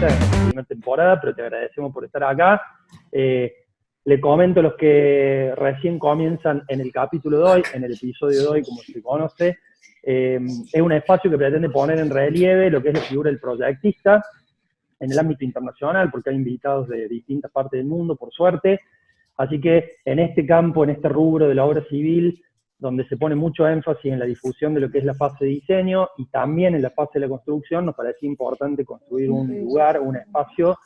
entrevistas en esta primera temporada, pero te agradecemos por estar acá. Le comento a los que recién comienzan en el capítulo de hoy, en el episodio de hoy, como se conoce, es un espacio que pretende poner en relieve lo que es la figura del proyectista en el ámbito internacional, porque hay invitados de distintas partes del mundo, por suerte. Así que en este campo, en este rubro de la obra civil, donde se pone mucho énfasis en la difusión de lo que es la fase de diseño y también en la fase de la construcción, nos parece importante construir un lugar, un espacio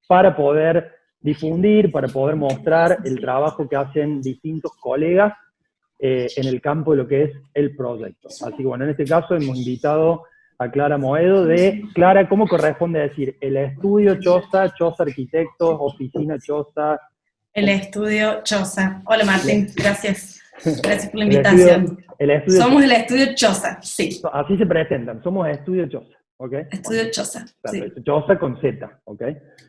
para poder difundir, para poder mostrar el trabajo que hacen distintos colegas en el campo de lo que es el proyecto. Así que bueno, en este caso hemos invitado a Clara Moedo de, Clara, ¿cómo corresponde decir? El estudio Choza, Choza Arquitectos, oficina Choza. El estudio Choza. Hola Martín, gracias. Gracias por la El invitación. estudio Somos el estudio Choza, sí. Así se presentan, somos estudio Choza, ¿ok? Estudio Choza, Perfecto. sí. Choza con Z, ¿ok?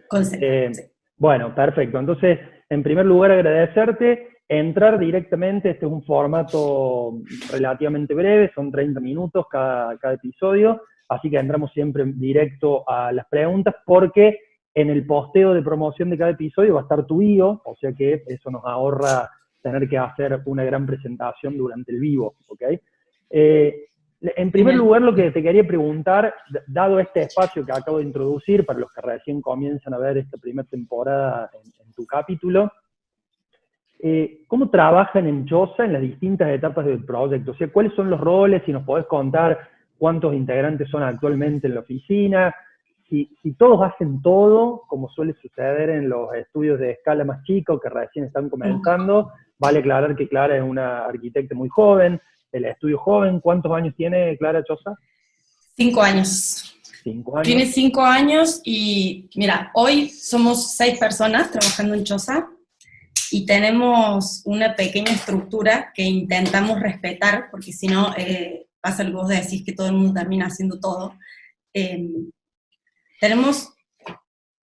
Con Z, sí. Bueno, perfecto. Entonces, en primer lugar, agradecerte. Entrar directamente, este es un formato relativamente breve, son 30 minutos cada episodio, así que entramos siempre directo a las preguntas, porque en el posteo de promoción de cada episodio va a estar tu bio, o sea que eso nos ahorra tener que hacer una gran presentación durante el vivo, ¿ok? En primer lugar, lo que te quería preguntar, dado este espacio que acabo de introducir, para los que recién comienzan a ver esta primera temporada en tu capítulo, ¿cómo trabajan en Choza en las distintas etapas del proyecto? O sea, ¿cuáles son los roles? Si nos podés contar cuántos integrantes son actualmente en la oficina, si todos hacen todo, como suele suceder en los estudios de escala más chica que recién están comenzando. Vale aclarar que Clara es una arquitecta muy joven, el estudio joven. ¿Cuántos años tiene Clara Choza? 5 años. 5 años. Tiene 5 años y, mira, hoy somos 6 personas trabajando en Choza. Y tenemos una pequeña estructura que intentamos respetar, porque si no, pasa lo que vos decís, que todo el mundo termina haciendo todo. Tenemos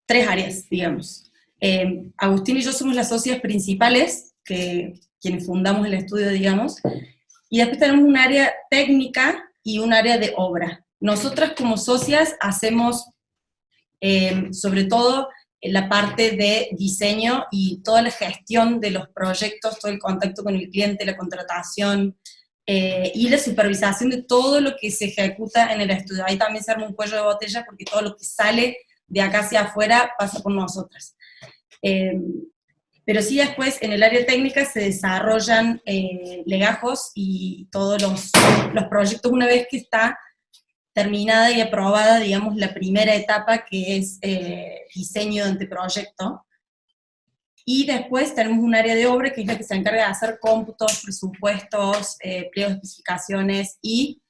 3 áreas, digamos. Agustín y yo somos las socias principales, quienes fundamos el estudio, digamos, y después tenemos un área técnica y un área de obra. Nosotras como socias hacemos, sobre todo, la parte de diseño y toda la gestión de los proyectos, todo el contacto con el cliente, la contratación y la supervisación de todo lo que se ejecuta en el estudio. Ahí también se arma un cuello de botella porque todo lo que sale de acá hacia afuera pasa por nosotras. Pero sí, después en el área técnica se desarrollan legajos y todos los proyectos, una vez que está terminada y aprobada, digamos, la primera etapa, que es diseño de anteproyecto. Y después tenemos un área de obra, que es la que se encarga de hacer cómputos, presupuestos, pliegos de especificaciones, y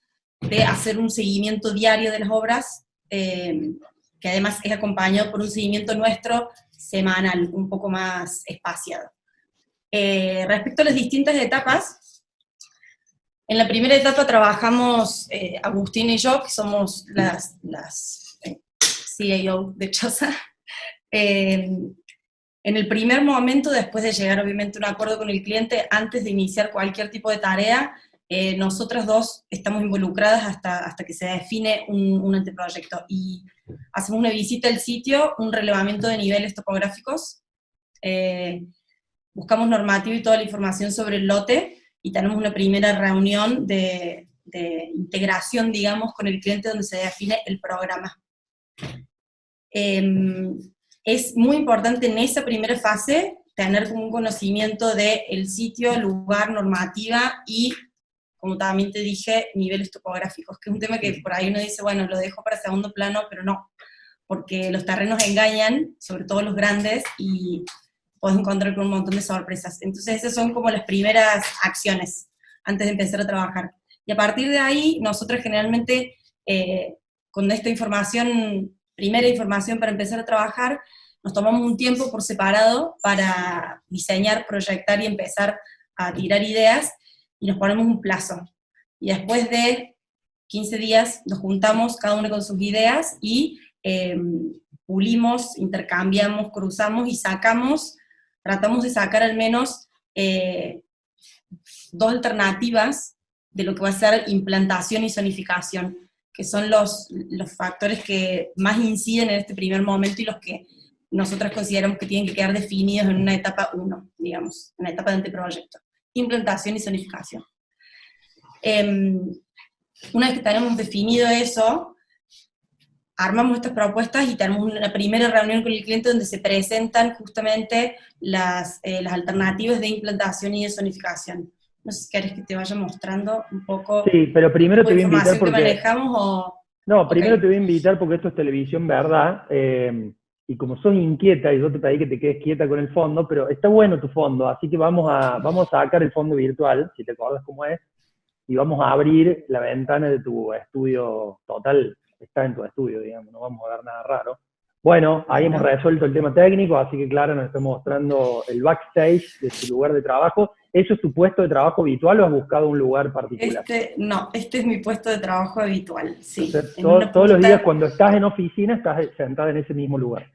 de hacer un seguimiento diario de las obras, que además es acompañado por un seguimiento nuestro semanal, un poco más espaciado. Respecto a las distintas etapas, en la primera etapa trabajamos Agustín y yo, que somos las CAO de Choza. En el primer momento, después de llegar obviamente a un acuerdo con el cliente, antes de iniciar cualquier tipo de tarea, nosotras dos estamos involucradas hasta que se define un anteproyecto. Y hacemos una visita al sitio, un relevamiento de niveles topográficos, buscamos normativa y toda la información sobre el lote, y tenemos una primera reunión de integración, digamos, con el cliente donde se define el programa. Es muy importante en esa primera fase tener como un conocimiento del sitio, lugar, normativa y, como también te dije, niveles topográficos, que es un tema que por ahí uno dice, bueno, lo dejo para segundo plano, pero no, porque los terrenos engañan, sobre todo los grandes, y puedes encontrar con un montón de sorpresas. Entonces esas son como las primeras acciones antes de empezar a trabajar. Y a partir de ahí, nosotros generalmente, con esta información, primera información para empezar a trabajar, nos tomamos un tiempo por separado para diseñar, proyectar y empezar a tirar ideas, y nos ponemos un plazo. Y después de 15 días nos juntamos cada uno con sus ideas y pulimos, intercambiamos, cruzamos y tratamos de sacar al menos 2 alternativas de lo que va a ser implantación y zonificación. que son los factores que más inciden en este primer momento y los que nosotros consideramos que tienen que quedar definidos en una etapa 1, digamos, una etapa de anteproyecto. Implantación y zonificación. Una vez que tenemos definido eso, armamos estas propuestas y tenemos una primera reunión con el cliente donde se presentan justamente las alternativas de implantación y de zonificación. No sé si querés que te vaya mostrando un poco Sí, pero primero te voy a invitar que porque... manejamos o... No, primero te voy a invitar porque esto es televisión, ¿verdad? Y como sos inquieta, y yo te pedí que te quedes quieta con el fondo, pero está bueno tu fondo, así que vamos a sacar el fondo virtual, si te acuerdas cómo es, y vamos a abrir la ventana de tu estudio total. Está en tu estudio, digamos, no vamos a ver nada raro. Bueno, ahí hemos resuelto el tema técnico, así que Clara nos está mostrando el backstage de su lugar de trabajo. ¿Eso es tu puesto de trabajo habitual o has buscado un lugar particular? No, este es mi puesto de trabajo habitual, sí. Entonces, todos los días cuando estás en oficina, estás sentada en ese mismo lugar.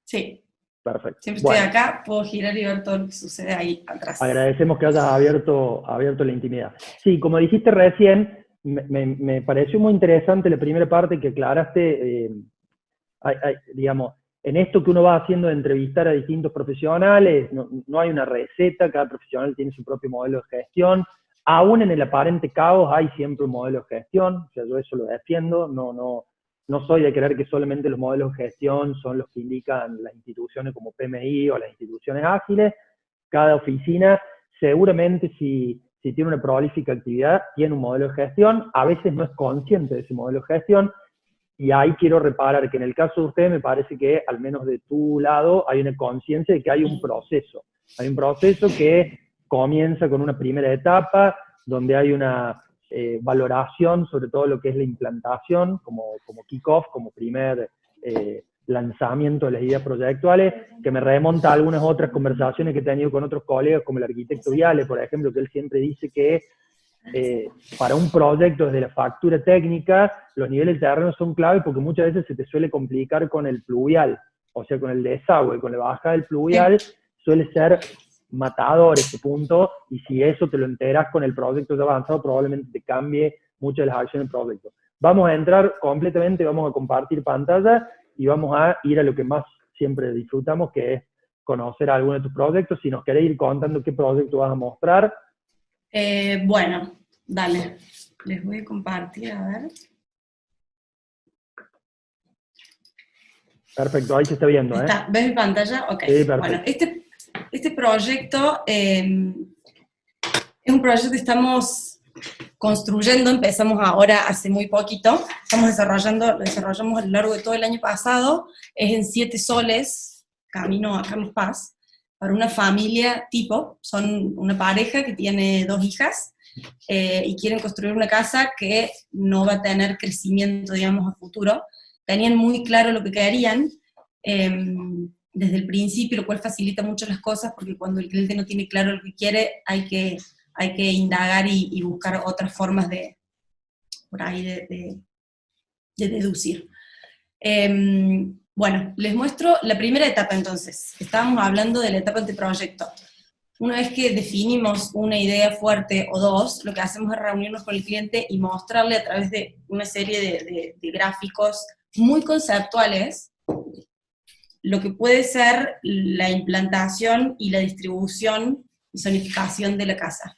Sí. Perfecto. Siempre estoy acá, puedo girar y ver todo lo que sucede ahí atrás. Agradecemos que hayas abierto la intimidad. Sí, como dijiste recién, me pareció muy interesante la primera parte que aclaraste, digamos, en esto que uno va haciendo de entrevistar a distintos profesionales, no hay una receta, cada profesional tiene su propio modelo de gestión, aún en el aparente caos hay siempre un modelo de gestión, o sea, yo eso lo defiendo, no soy de creer que solamente los modelos de gestión son los que indican las instituciones como PMI o las instituciones ágiles. Cada oficina seguramente si tiene una prolífica actividad, tiene un modelo de gestión, a veces no es consciente de ese modelo de gestión, y ahí quiero reparar que en el caso de ustedes me parece que, al menos de tu lado, hay una conciencia de que hay un proceso. Hay un proceso que comienza con una primera etapa, donde hay una valoración sobre todo lo que es la implantación, como kick-off, como primer lanzamiento de las ideas proyectuales, que me remonta a algunas otras conversaciones que he tenido con otros colegas, como el arquitecto Viale, por ejemplo, que él siempre dice que para un proyecto desde la factura técnica, los niveles de terreno son clave porque muchas veces se te suele complicar con el pluvial, o sea, con el desagüe, con la bajada del pluvial, suele ser matador ese punto, y si eso te lo enteras con el proyecto ya avanzado, probablemente te cambie muchas de las acciones del proyecto. Vamos a entrar completamente, vamos a compartir pantalla, y vamos a ir a lo que más siempre disfrutamos, que es conocer algunos de tus proyectos. Si nos querés ir contando qué proyecto vas a mostrar. Bueno, dale. Les voy a compartir, a ver. Perfecto, ahí se está viendo, ¿eh? ¿Ves mi pantalla? Ok. Sí, perfecto. Bueno, este proyecto es un proyecto que estamos construyendo, empezamos ahora hace muy poquito, lo desarrollamos a lo largo de todo el año pasado, es en 7 soles, camino a Carlos Paz, para una familia tipo, son una pareja que tiene 2 hijas, y quieren construir una casa que no va a tener crecimiento, digamos, a futuro. Tenían muy claro lo que querían desde el principio, lo cual facilita mucho las cosas, porque cuando el cliente no tiene claro lo que quiere, hay que indagar y buscar otras formas de deducir. Bueno, les muestro la primera etapa entonces. Estábamos hablando de la etapa anteproyecto. Una vez que definimos una idea fuerte o 2, lo que hacemos es reunirnos con el cliente y mostrarle a través de una serie de gráficos muy conceptuales lo que puede ser la implantación y la distribución y zonificación de la casa.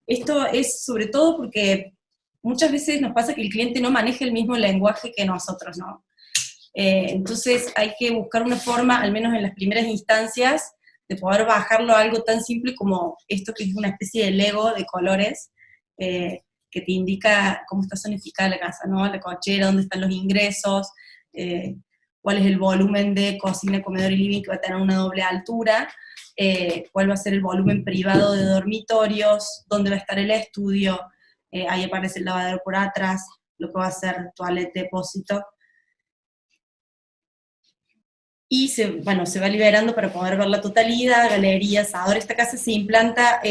Esto es sobre todo porque muchas veces nos pasa que el cliente no maneja el mismo lenguaje que nosotros, ¿no? Entonces hay que buscar una forma, al menos en las primeras instancias, de poder bajarlo a algo tan simple como esto, que es una especie de Lego de colores, que te indica cómo está zonificada la casa, ¿no? La cochera, dónde están los ingresos, cuál es el volumen de cocina, comedor y living que va a tener una doble altura, cuál va a ser el volumen privado de dormitorios, dónde va a estar el estudio, ahí aparece el lavadero por atrás, lo que va a ser toilet, depósito. Y se va liberando para poder ver la totalidad, galerías, asador. Esta casa se implanta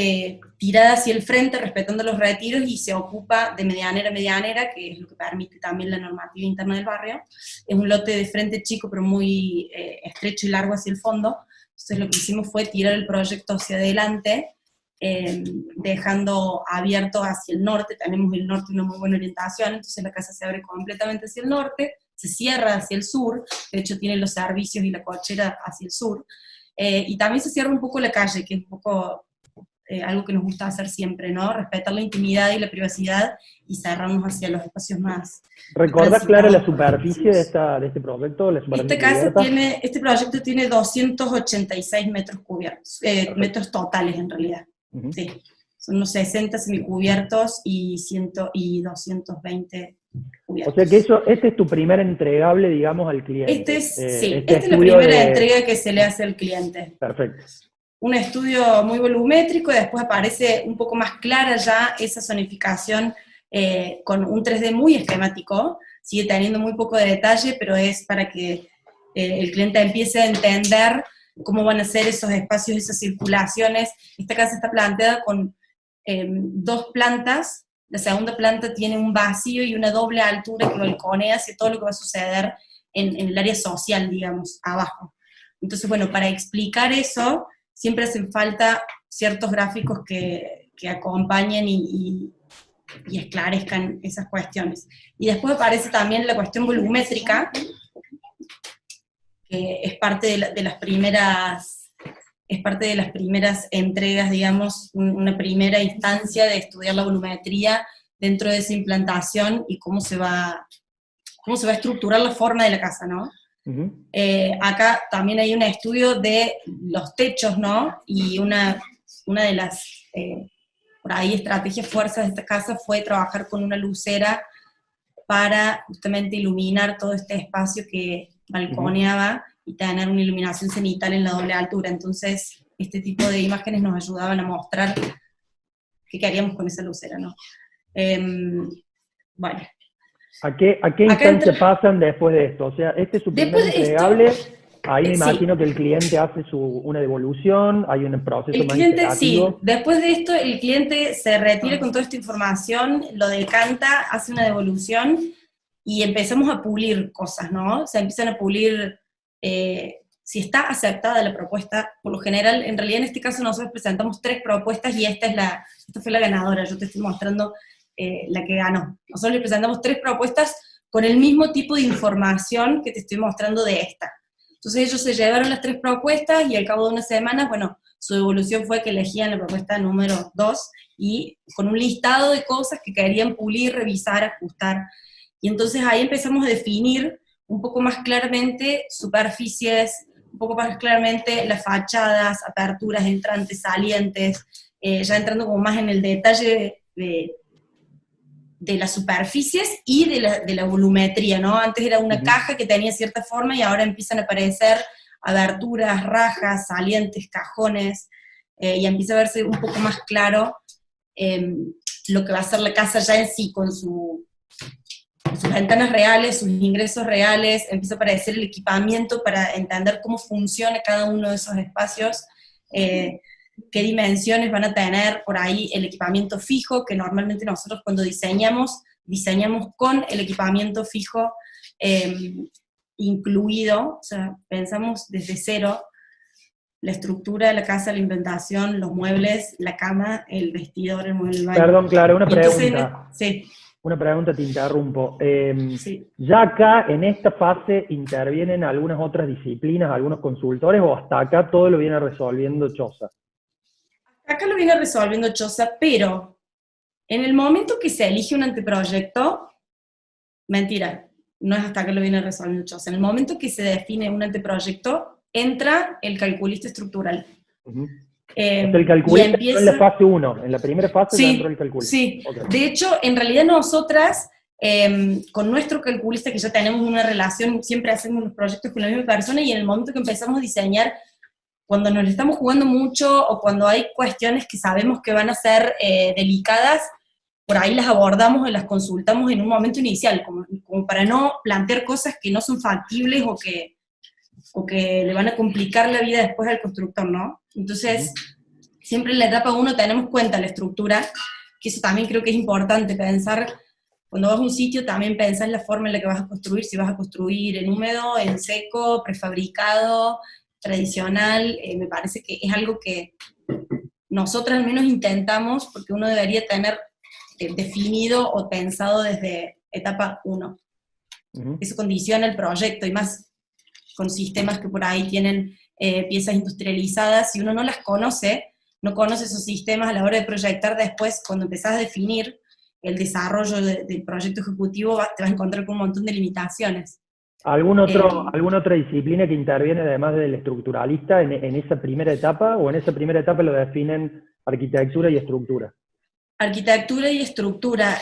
tirada hacia el frente, respetando los retiros, y se ocupa de medianera a medianera, que es lo que permite también la normativa interna del barrio. Es un lote de frente chico, pero muy estrecho y largo hacia el fondo. Entonces lo que hicimos fue tirar el proyecto hacia adelante, dejando abierto hacia el norte. Tenemos el norte una muy buena orientación, entonces la casa se abre completamente hacia el norte, se cierra hacia el sur, de hecho tiene los servicios y la cochera hacia el sur, y también se cierra un poco la calle, que es un poco algo que nos gusta hacer siempre, ¿no? Respetar la intimidad y la privacidad y cerrarnos hacia los espacios más ¿Recordás, Clara, la superficie de este proyecto? La superficie este proyecto tiene 286 metros cubiertos, metros totales en realidad. Uh-huh. Sí, son unos 60 semicubiertos y 220 cubiertos. O sea que este es tu primer entregable, digamos, al cliente. Esta es la primera entrega que se le hace al cliente. Perfecto. Un estudio muy volumétrico, y después aparece un poco más clara ya esa zonificación con un 3D muy esquemático, sigue teniendo muy poco de detalle, pero es para que el cliente empiece a entender cómo van a ser esos espacios, esas circulaciones. Esta casa está planteada con 2 plantas, la segunda planta tiene un vacío y una doble altura que balconea hacia todo lo que va a suceder en el área social, digamos, abajo. Entonces, bueno, para explicar eso, siempre hacen falta ciertos gráficos que acompañen y esclarezcan esas cuestiones. Y después aparece también la cuestión volumétrica, que es parte de las primeras entregas, digamos, una primera instancia de estudiar la volumetría dentro de esa implantación y cómo se va a estructurar la forma de la casa, ¿no? Uh-huh. Acá también hay un estudio de los techos, ¿no? Y una de las, por ahí, estrategias fuerzas de esta casa fue trabajar con una lucera para justamente iluminar todo este espacio que balconeaba y tener una iluminación cenital en la doble altura. Entonces, este tipo de imágenes nos ayudaban a mostrar qué queríamos con esa lucera, ¿no? Bueno. ¿A qué instancia pasan después de esto? O sea, este es su primer entregable, ahí me imagino que el cliente hace una devolución, hay un proceso más iterativo. Sí, después de esto el cliente se retira con toda esta información, lo decanta, hace una devolución y empezamos a pulir cosas, ¿no? Se empiezan a pulir, si está aceptada la propuesta, por lo general, en realidad en este caso nosotros presentamos 3 propuestas y esta fue la ganadora, yo te estoy mostrando la que ganó. Nosotros le presentamos 3 propuestas con el mismo tipo de información que te estoy mostrando de esta. Entonces ellos se llevaron las 3 propuestas y al cabo de unas semanas, bueno, su evolución fue que elegían la propuesta número 2 y con un listado de cosas que querían pulir, revisar, ajustar. Y entonces ahí empezamos a definir un poco más claramente superficies, un poco más claramente las fachadas, aperturas, entrantes, salientes, ya entrando como más en el detalle de las superficies y de la volumetría, ¿no? Antes era una caja que tenía cierta forma y ahora empiezan a aparecer aberturas, rajas, salientes, cajones, y empieza a verse un poco más claro lo que va a ser la casa ya en sí, con sus ventanas reales, sus ingresos reales, empieza a aparecer el equipamiento para entender cómo funciona cada uno de esos espacios, qué dimensiones van a tener por ahí el equipamiento fijo, que normalmente nosotros cuando diseñamos con el equipamiento fijo incluido, o sea, pensamos desde cero la estructura de la casa, la implementación, los muebles, la cama, el vestidor, el mueble del baño. Perdón, Clara, una pregunta. Entonces, sí. Una pregunta, te interrumpo. Sí. ¿Ya acá, en esta fase, intervienen algunas otras disciplinas, algunos consultores, o hasta acá todo lo viene resolviendo Choza? Acá lo viene resolviendo Choza, pero en el momento que se elige un anteproyecto, mentira, no es hasta acá lo viene resolviendo Choza, en el momento que se define un anteproyecto, entra el calculista estructural. Uh-huh. El calculista empieza en la fase 1, en la primera fase sí, entró el calculista. Sí, okay. De hecho, en realidad nosotras, con nuestro calculista, que ya tenemos una relación, siempre hacemos los proyectos con la misma persona, y en el momento que empezamos a diseñar, cuando nos estamos jugando mucho, o cuando hay cuestiones que sabemos que van a ser delicadas, por ahí las abordamos y las consultamos en un momento inicial, como para no plantear cosas que no son factibles o que le van a complicar la vida después al constructor, ¿no? Entonces, siempre en la etapa 1 tenemos cuenta la estructura, que eso también creo que es importante pensar. Cuando vas a un sitio también pensás la forma en la que vas a construir, si vas a construir en húmedo, en seco, prefabricado, tradicional. Me parece que es algo que nosotros al menos intentamos, porque uno debería tener definido o pensado desde etapa 1. Eso condiciona el proyecto, y más con sistemas que por ahí tienen piezas industrializadas. Si uno no las conoce, no conoce esos sistemas a la hora de proyectar, después cuando empezás a definir el desarrollo del proyecto ejecutivo, te vas a encontrar con un montón de limitaciones. ¿Alguna otra disciplina que interviene además del estructuralista en esa primera etapa, o en esa primera etapa lo definen arquitectura y estructura? Arquitectura y estructura.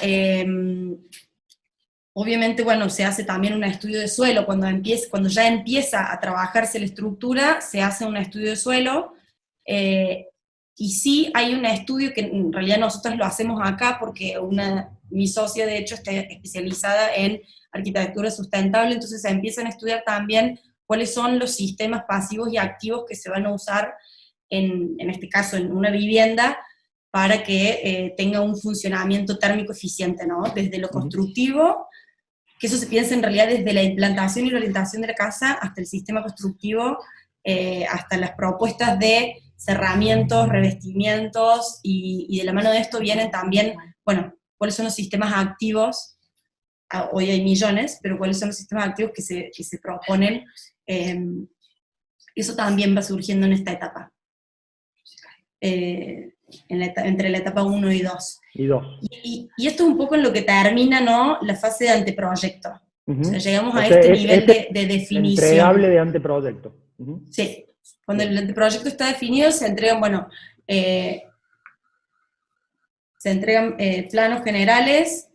Obviamente, bueno, se hace también un estudio de suelo. Cuando ya empieza a trabajarse la estructura, se hace un estudio de suelo. Y sí hay un estudio que en realidad nosotros lo hacemos acá porque mi socia de hecho está especializada en arquitectura sustentable, entonces se empiezan a estudiar también cuáles son los sistemas pasivos y activos que se van a usar en este caso en una vivienda para que tenga un funcionamiento térmico eficiente, ¿no? Desde lo constructivo, que eso se piensa en realidad desde la implantación y la orientación de la casa hasta el sistema constructivo, hasta las propuestas de cerramientos, revestimientos, y de la mano de esto vienen también, bueno, cuáles son los sistemas activos, hoy hay millones, pero cuáles son los sistemas activos que se proponen, eso también va surgiendo en esta etapa, entre la etapa 1 y 2. Y esto es un poco en lo que termina, ¿no?, la fase de anteproyecto. O sea, llegamos a este nivel de definición. Entregable de anteproyecto. Sí. Cuando el anteproyecto está definido, se entregan, bueno, planos generales,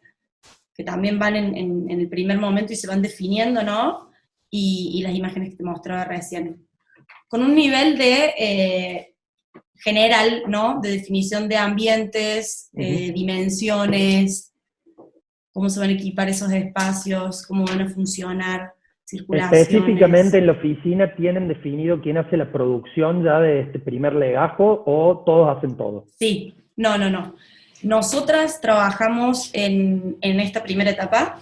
que también van en el primer momento y se van definiendo, ¿no? Y las imágenes que te mostraba recién. Con un nivel de general, ¿no? De definición de ambientes, dimensiones, cómo se van a equipar esos espacios, cómo van a funcionar. Específicamente en la oficina, ¿tienen definido quién hace la producción ya de este primer legajo o todos hacen todo? Sí, no. Nosotras trabajamos en esta primera etapa.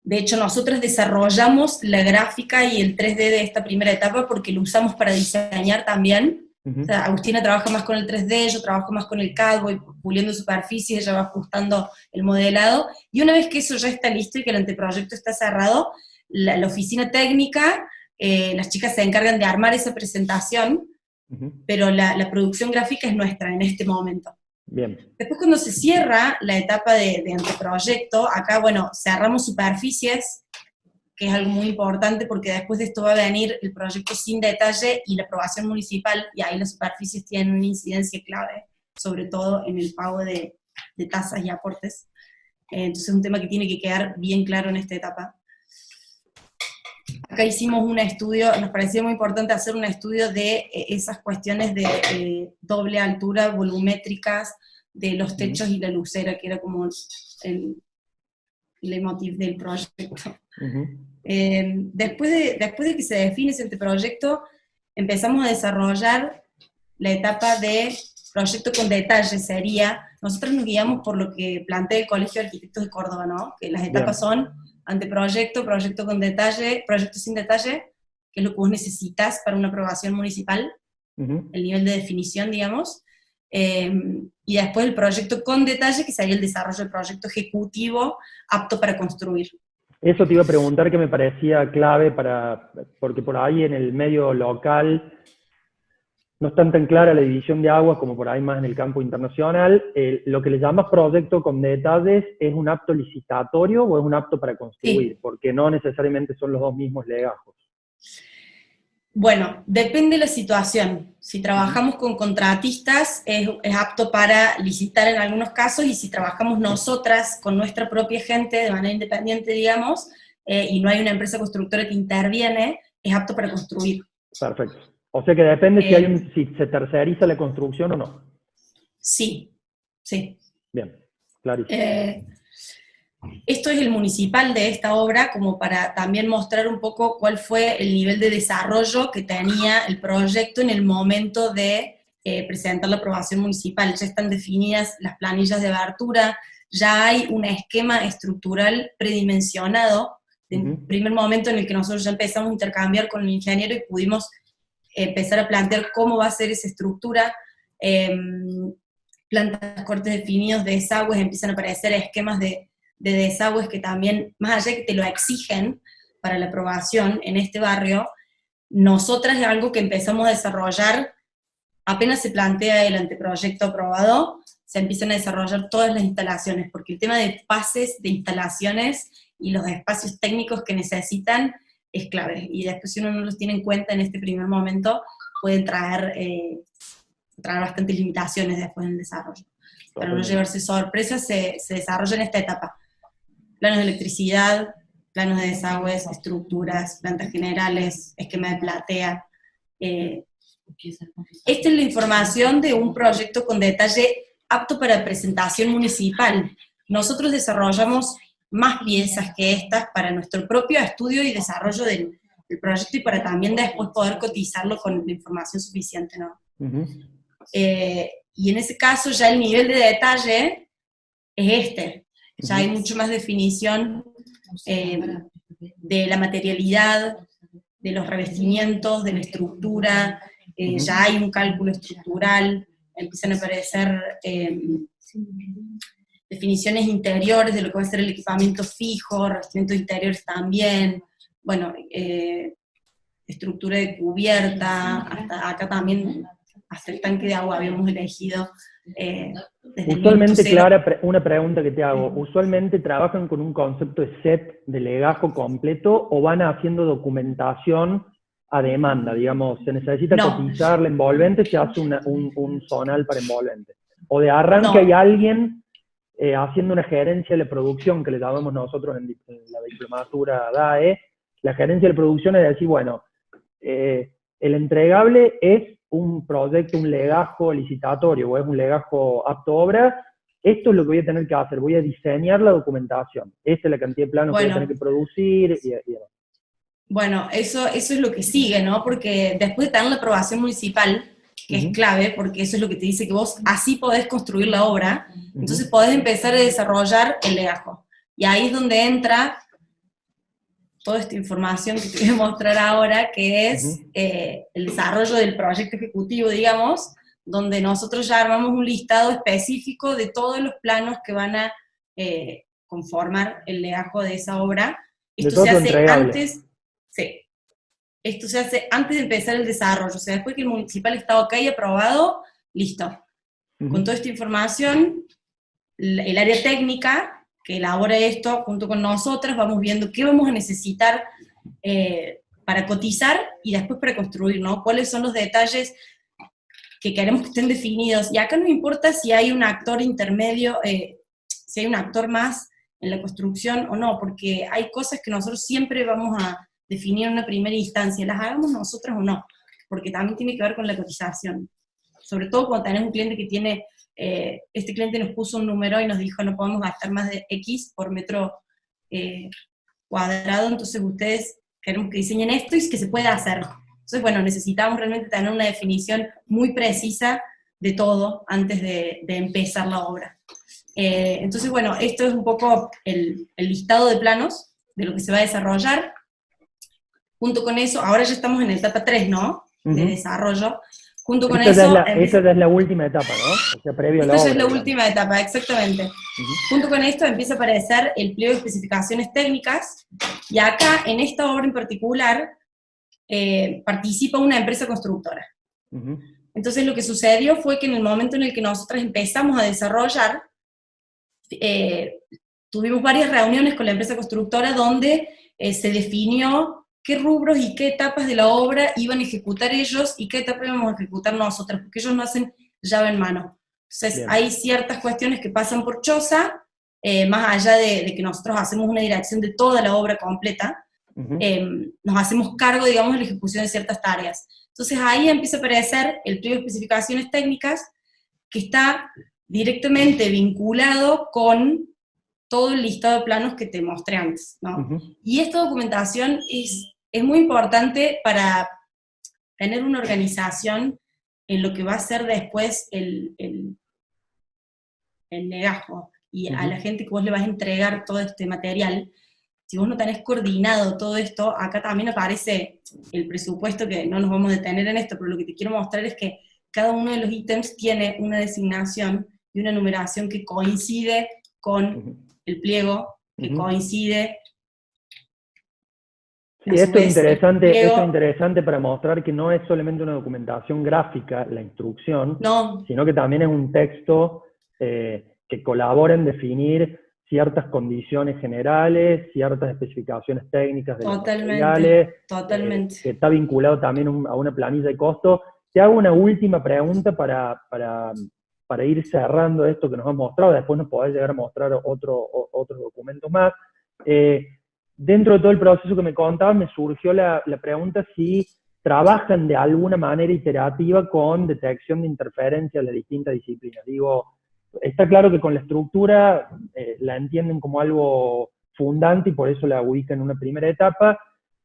De hecho, nosotras desarrollamos la gráfica y el 3D de esta primera etapa porque lo usamos para diseñar también. O sea, Agustina trabaja más con el 3D, yo trabajo más con el CAD, voy puliendo superficies, ella va ajustando el modelado, y una vez que eso ya está listo y que el anteproyecto está cerrado, la oficina técnica, las chicas se encargan de armar esa presentación, pero la producción gráfica es nuestra en este momento. Bien. Después cuando se cierra la etapa de anteproyecto, acá, bueno, cerramos superficies, que es algo muy importante porque después de esto va a venir el proyecto sin detalle y la aprobación municipal, y ahí las superficies tienen una incidencia clave, sobre todo en el pago de tasas y aportes. Entonces es un tema que tiene que quedar bien claro en esta etapa. Acá hicimos un estudio, nos parecía muy importante hacer un estudio de esas cuestiones de doble altura, volumétricas, de los techos y la lucera, que era como el leitmotiv del proyecto. Después de que se define ese proyecto, empezamos a desarrollar la etapa de proyecto con detalle. Nosotros nos guiamos por lo que plantea el Colegio de Arquitectos de Córdoba, ¿no? Que las etapas son anteproyecto, proyecto con detalle, proyecto sin detalle, que es lo que vos necesitas para una aprobación municipal, el nivel de definición, digamos, y después el proyecto con detalle, que sería el desarrollo del proyecto ejecutivo apto para construir. Eso te iba a preguntar, que me parecía clave porque por ahí en el medio local no está tan clara la división de aguas como por ahí más en el campo internacional. Lo que le llamas proyecto con detalles, ¿es un apto licitatorio o es un apto para construir? Sí. Porque no necesariamente son los dos mismos legajos. Bueno, depende de la situación. Si trabajamos con contratistas, es apto para licitar en algunos casos, y si trabajamos nosotras con nuestra propia gente de manera independiente, digamos, y no hay una empresa constructora que interviene, es apto para construir. Perfecto. O sea que depende si se terceriza la construcción o no. Sí. Bien, clarísimo. Esto es el municipal de esta obra, como para también mostrar un poco cuál fue el nivel de desarrollo que tenía el proyecto en el momento de presentar la aprobación municipal. Ya están definidas las planillas de abertura, ya hay un esquema estructural predimensionado, del primer momento en el que nosotros ya empezamos a intercambiar con el ingeniero y pudimos empezar a plantear cómo va a ser esa estructura, plantas, cortes definidos de desagües, empiezan a aparecer esquemas de desagües que también, más allá de que te lo exigen para la aprobación en este barrio, nosotras es algo que empezamos a desarrollar, apenas se plantea el anteproyecto aprobado, se empiezan a desarrollar todas las instalaciones, porque el tema de fases de instalaciones y los espacios técnicos que necesitan es clave, y después si uno no los tiene en cuenta en este primer momento, pueden traer bastantes limitaciones después en el desarrollo. Para no llevarse sorpresas, se desarrolla en esta etapa. Planos de electricidad, planos de desagües, estructuras, plantas generales, esquema de platea. Esta es la información de un proyecto con detalle apto para presentación municipal. Nosotros desarrollamos más piezas que estas para nuestro propio estudio y desarrollo del proyecto y para también después poder cotizarlo con la información suficiente, ¿no? Y en ese caso ya el nivel de detalle es este. Ya hay mucho más definición de la materialidad, de los revestimientos, de la estructura, ya hay un cálculo estructural, empiezan a aparecer definiciones interiores de lo que va a ser el equipamiento fijo, revestimientos interiores también, bueno, estructura de cubierta, hasta acá también, hasta el tanque de agua habíamos elegido. Usualmente, Clara, una pregunta que te hago, ¿usualmente trabajan con un concepto de set de legajo completo o van haciendo documentación a demanda? Digamos, se necesita cotizar la envolvente, se hace un zonal para envolvente. O de arranque hay alguien haciendo una gerencia de la producción, que le llamamos nosotros en la diplomatura DAE. La gerencia de la producción es decir, bueno, el entregable es un proyecto, un legajo licitatorio, o es un legajo apto obra, esto es lo que voy a tener que hacer, voy a diseñar la documentación, esta es la cantidad de planos que voy a tener que producir, y demás. Bueno, eso es lo que sigue, ¿no? Porque después de tener la aprobación municipal, que es clave, porque eso es lo que te dice que vos así podés construir la obra, entonces podés empezar a desarrollar el legajo. Y ahí es donde entra toda esta información que te voy a mostrar ahora, que es el desarrollo del proyecto ejecutivo, digamos, donde nosotros ya armamos un listado específico de todos los planos que van a conformar el legajo de esa obra. Esto se hace antes, esto se hace antes de empezar el desarrollo, o sea, después que el municipal está ok, aprobado, listo. Con toda esta información, el área técnica que elabora esto junto con nosotras, vamos viendo qué vamos a necesitar para cotizar y después para construir, ¿no? Cuáles son los detalles que queremos que estén definidos. Y acá no importa si hay un actor intermedio, si hay un actor más en la construcción o no, porque hay cosas que nosotros siempre vamos a definir en una primera instancia, las hagamos nosotras o no, porque también tiene que ver con la cotización. Sobre todo cuando tenés un cliente que tiene, este cliente nos puso un número y nos dijo no podemos gastar más de X por metro cuadrado, entonces ustedes queremos que diseñen esto y que se pueda hacer. Entonces, bueno, necesitamos realmente tener una definición muy precisa de todo antes de empezar la obra. Entonces, bueno, esto es un poco el listado de planos de lo que se va a desarrollar. Junto con eso, ahora ya estamos en la etapa 3, ¿no? De desarrollo. Junto con eso... Esa ya es la última etapa, ¿no? O sea, previo a la obra. Esta ya es la última etapa, exactamente. Junto con esto empieza a aparecer el pliego de especificaciones técnicas, y acá, en esta obra en particular, participa una empresa constructora. Entonces lo que sucedió fue que en el momento en el que nosotros empezamos a desarrollar, tuvimos varias reuniones con la empresa constructora donde se definió qué rubros y qué etapas de la obra iban a ejecutar ellos y qué etapas íbamos a ejecutar nosotros, porque ellos no hacen llave en mano. Entonces hay ciertas cuestiones que pasan por choza, más allá de que nosotros hacemos una dirección de toda la obra completa, nos hacemos cargo, digamos, de la ejecución de ciertas tareas. Entonces ahí empieza a aparecer el pliego de especificaciones técnicas, que está directamente vinculado con todo el listado de planos que te mostré antes, ¿no? Y esta documentación es muy importante para tener una organización en lo que va a ser después el legajo, y a la gente que vos le vas a entregar todo este material, si vos no tenés coordinado todo esto, acá también aparece el presupuesto, que no nos vamos a detener en esto, pero lo que te quiero mostrar es que cada uno de los ítems tiene una designación y una numeración que coincide con el pliego, que coincide Sí, esto es interesante para mostrar que no es solamente una documentación gráfica, la instrucción, no, sino que también es un texto que colabora en definir ciertas condiciones generales, ciertas especificaciones técnicas de los materiales, totalmente. que está vinculado también a una planilla de costo. Te hago una última pregunta para ir cerrando esto que nos has mostrado, después nos podés llegar a mostrar otros documentos más. Dentro de todo el proceso que me contabas, me surgió la pregunta si trabajan de alguna manera iterativa con detección de interferencias de las distintas disciplinas. Digo, está claro que con la estructura la entienden como algo fundante y por eso la ubican en una primera etapa,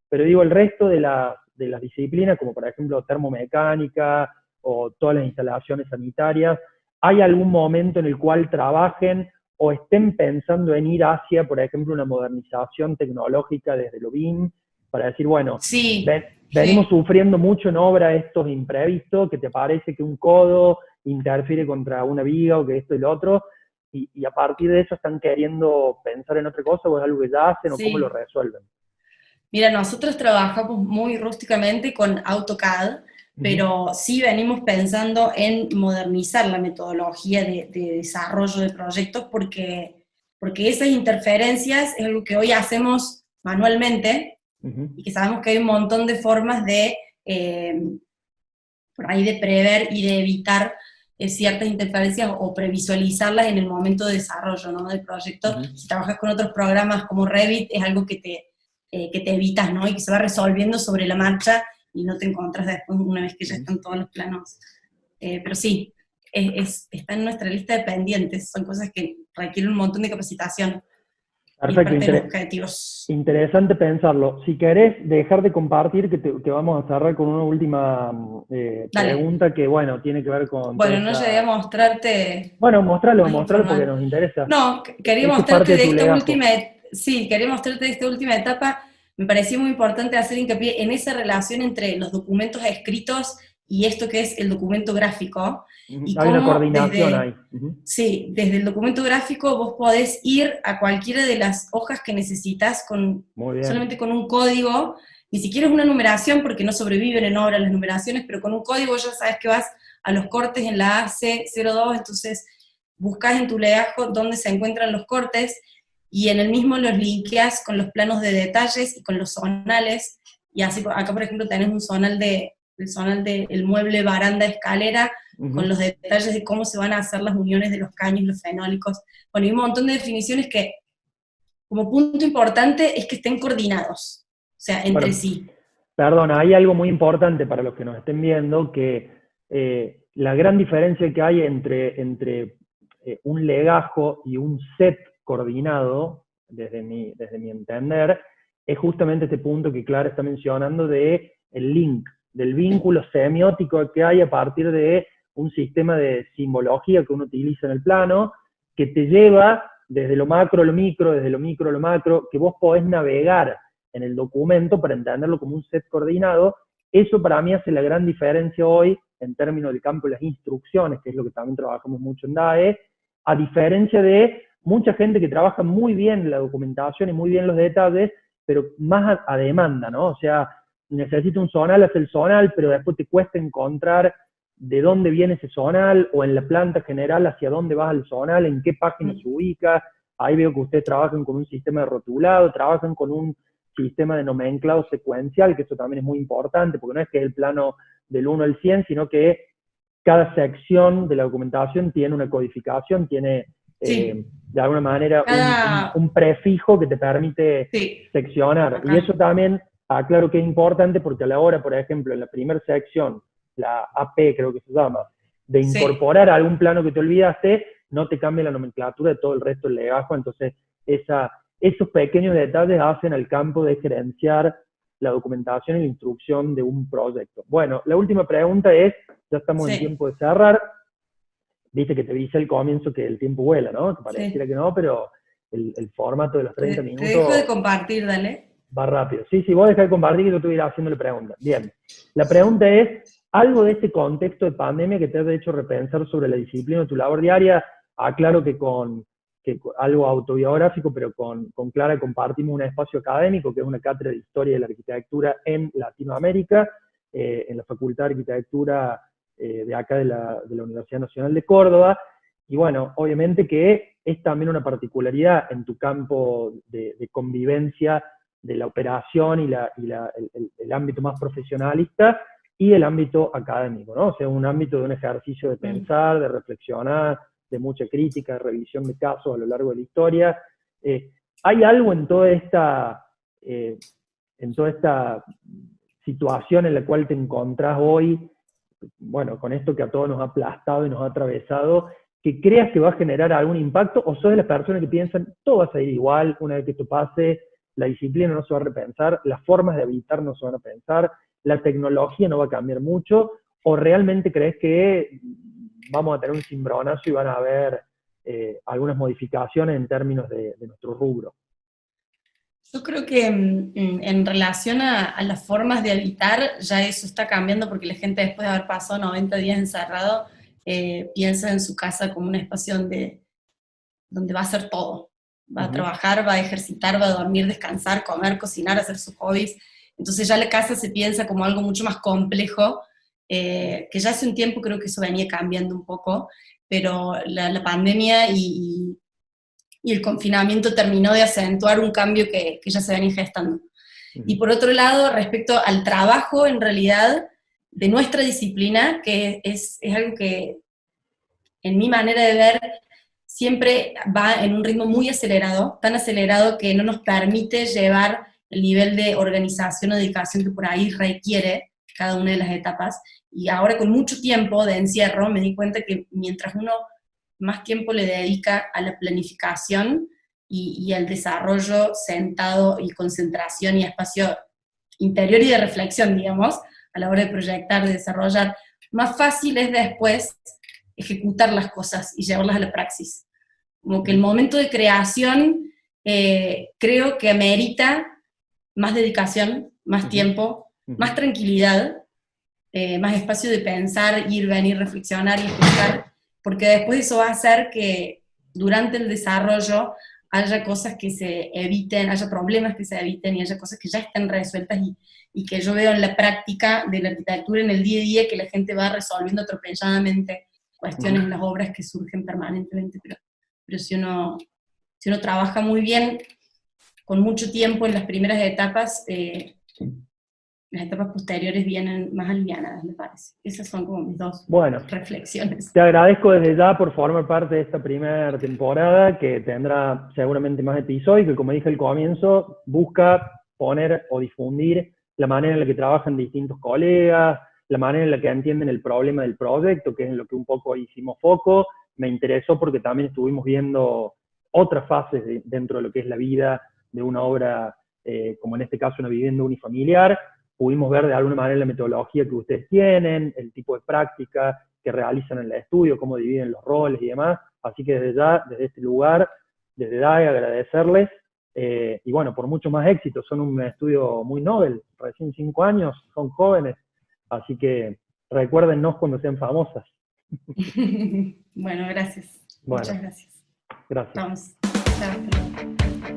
pero digo, el resto de las disciplinas, como por ejemplo termomecánica o todas las instalaciones sanitarias, ¿hay algún momento en el cual trabajen o estén pensando en ir hacia, por ejemplo, una modernización tecnológica desde lo BIM, para decir, bueno, sí, venimos sufriendo mucho en obra estos imprevistos, que te parece que un codo interfiere contra una viga o que esto y lo otro, y a partir de eso están queriendo pensar en otra cosa, o es algo que ya hacen, o cómo lo resuelven? Mira, nosotros trabajamos muy rústicamente con AutoCAD, pero sí venimos pensando en modernizar la metodología de desarrollo de proyectos porque esas interferencias es algo que hoy hacemos manualmente y que sabemos que hay un montón de formas de, por ahí de prever y de evitar ciertas interferencias o previsualizarlas en el momento de desarrollo, ¿no?, del proyecto. Si trabajas con otros programas como Revit, es algo que te evitas, ¿no?, y que se va resolviendo sobre la marcha y no te encuentras después una vez que ya están todos los planos. Pero sí, está en nuestra lista de pendientes, son cosas que requieren un montón de capacitación. Perfecto, Y parte de los objetivos. Interesante pensarlo. Si querés dejar de compartir, que vamos a cerrar con una última pregunta que, bueno, tiene que ver con... Bueno, no llegué a mostrarte... Bueno, mostralo porque nos interesa. No, quería mostrarte de esta última... Sí, quería mostrarte de esta última etapa. Me pareció muy importante hacer hincapié en esa relación entre los documentos escritos y esto que es el documento gráfico. Y hay una coordinación ahí. Sí, desde el documento gráfico vos podés ir a cualquiera de las hojas que necesitas solamente con un código, ni siquiera es una numeración porque no sobreviven en obra las numeraciones, pero con un código ya sabes que vas a los cortes en la AC02, entonces buscas en tu legajo dónde se encuentran los cortes, y en el mismo los linkeas con los planos de detalles y con los zonales, y así acá por ejemplo tenés un zonal del mueble, baranda, escalera, con los detalles de cómo se van a hacer las uniones de los caños, los fenólicos. Bueno, hay un montón de definiciones que, como punto importante, es que estén coordinados, o sea, entre sí. Perdona, hay algo muy importante para los que nos estén viendo, que la gran diferencia que hay entre un legajo y un set coordinado, desde mi entender, es justamente este punto que Clara está mencionando del link, del vínculo semiótico que hay a partir de un sistema de simbología que uno utiliza en el plano, que te lleva desde lo macro a lo micro, desde lo micro a lo macro, que vos podés navegar en el documento para entenderlo como un set coordinado. Eso para mí hace la gran diferencia hoy en términos del campo de las instrucciones, que es lo que también trabajamos mucho en DAE, a diferencia de mucha gente que trabaja muy bien la documentación y muy bien los detalles, pero más a demanda, ¿no? O sea, necesito un zonal, hace el zonal, pero después te cuesta encontrar de dónde viene ese zonal, o en la planta general hacia dónde va el zonal, en qué página se ubica. Ahí veo que ustedes trabajan con un sistema de rotulado, trabajan con un sistema de nomenclado secuencial, que eso también es muy importante, porque no es que es el plano del 1 al 100, sino que cada sección de la documentación tiene una codificación, tiene de alguna manera un prefijo que te permite seccionar. Y eso también aclaro que es importante porque a la hora, por ejemplo, en la primera sección, la AP creo que se llama, de incorporar algún plano que te olvidaste, no te cambia la nomenclatura de todo el resto del legajo, entonces esos pequeños detalles hacen al campo de gerenciar la documentación y la instrucción de un proyecto. Bueno, la última pregunta es, ya estamos en tiempo de cerrar, viste que te dice al comienzo que el tiempo vuela, ¿no? Te pareciera que no, pero el formato de los 30 Te minutos... dejo de compartir, dale. Va rápido. Sí, vos dejás de compartir y yo te voy a ir haciéndole preguntas. Bien. La pregunta es, ¿algo de este contexto de pandemia que te ha hecho repensar sobre la disciplina de tu labor diaria? Aclaro que algo autobiográfico, pero con Clara compartimos un espacio académico, que es una cátedra de Historia de la Arquitectura en Latinoamérica, en la Facultad de Arquitectura de acá de la Universidad Nacional de Córdoba. Y bueno, obviamente que es también una particularidad en tu campo de convivencia de la operación y el ámbito más profesionalista y el ámbito académico, ¿no? O sea, un ámbito de un ejercicio de pensar, de reflexionar, de mucha crítica, de revisión de casos a lo largo de la historia. ¿Hay algo en toda esta situación en la cual te encontrás hoy, bueno, con esto que a todos nos ha aplastado y nos ha atravesado, que creas que va a generar algún impacto, o sos de las personas que piensan, todo va a salir igual una vez que esto pase, la disciplina no se va a repensar, las formas de habitar no se van a pensar, la tecnología no va a cambiar mucho, o realmente crees que vamos a tener un cimbronazo y van a haber algunas modificaciones en términos de nuestro rubro? Yo creo que en relación a las formas de habitar, ya eso está cambiando porque la gente después de haber pasado 90 días encerrado, piensa en su casa como un espacio donde va a hacer todo. Va a trabajar, va a ejercitar, va a dormir, descansar, comer, cocinar, hacer sus hobbies. Entonces ya la casa se piensa como algo mucho más complejo, que ya hace un tiempo creo que eso venía cambiando un poco, pero la pandemia y el confinamiento terminó de acentuar un cambio que ya se venía gestando. Y por otro lado, respecto al trabajo, en realidad, de nuestra disciplina, que es algo que, en mi manera de ver, siempre va en un ritmo muy acelerado, tan acelerado que no nos permite llevar el nivel de organización o dedicación que por ahí requiere cada una de las etapas. Y ahora con mucho tiempo de encierro me di cuenta que mientras uno más tiempo le dedica a la planificación y al desarrollo sentado y concentración y espacio interior y de reflexión, digamos, a la hora de proyectar, de desarrollar, más fácil es después ejecutar las cosas y llevarlas a la praxis. Como que el momento de creación creo que amerita más dedicación, más tiempo, más tranquilidad, más espacio de pensar, ir, venir, reflexionar y ejecutar, porque después eso va a hacer que durante el desarrollo haya cosas que se eviten, haya problemas que se eviten y haya cosas que ya estén resueltas y que yo veo en la práctica de la arquitectura en el día a día que la gente va resolviendo atropelladamente cuestiones en las obras que surgen permanentemente, pero si uno trabaja muy bien, con mucho tiempo en las primeras etapas, las etapas posteriores vienen más alivianadas, me parece. Esas son como mis dos reflexiones. Te agradezco desde ya por formar parte de esta primera temporada, que tendrá seguramente más episodios, que como dije al comienzo, busca poner o difundir la manera en la que trabajan distintos colegas, la manera en la que entienden el problema del proyecto, que es en lo que un poco hicimos foco. Me interesó porque también estuvimos viendo otras fases dentro de lo que es la vida de una obra, como en este caso una vivienda unifamiliar. Pudimos ver de alguna manera la metodología que ustedes tienen, el tipo de práctica que realizan en el estudio, cómo dividen los roles y demás. Así que desde ya, desde este lugar, desde DAE, agradecerles. Y bueno, por mucho más éxito. Son un estudio muy novel, recién 5 años, son jóvenes. Así que recuérdennos cuando sean famosas. Bueno, gracias. Bueno, muchas gracias. Gracias. Vamos. Chao.